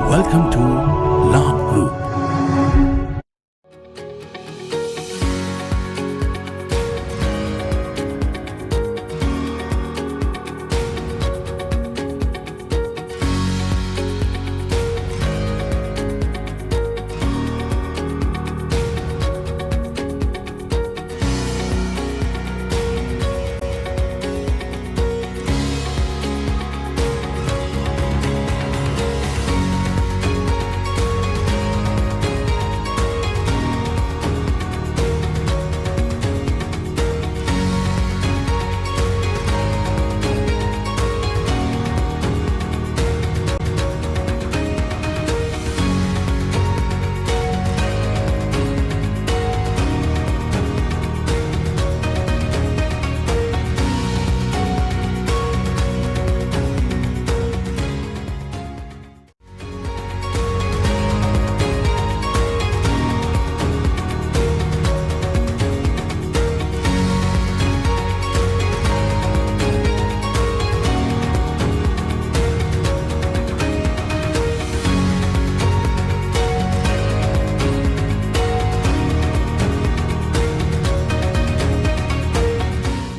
Welcome to Lab Group.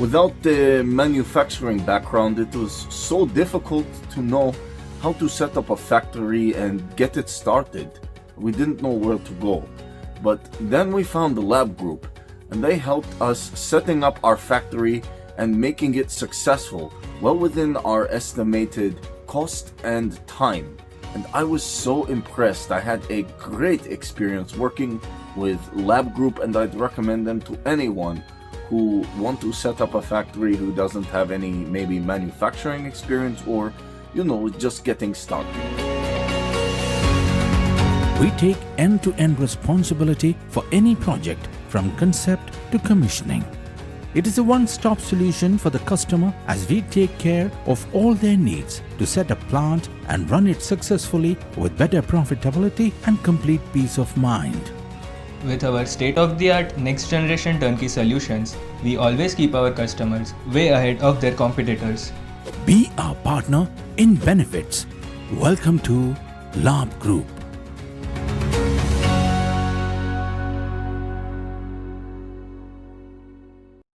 Without the manufacturing background, it was so difficult to know how to set up a factory and get it started. We didn't know where to go. But then we found the Lab Group, and they helped us setting up our factory and making it successful, well within our estimated cost and time. And I was so impressed. I had a great experience working with Lab Group, and I'd recommend them to anyone who want to set up a factory who doesn't have any maybe manufacturing experience or, just getting started. We take end-to-end responsibility for any project from concept to commissioning. It is a one-stop solution for the customer as we take care of all their needs to set a plant and run it successfully with better profitability and complete peace of mind. With our state-of-the-art next-generation turnkey solutions, we always keep our customers way ahead of their competitors. Be our partner in benefits. Welcome to Lab Group.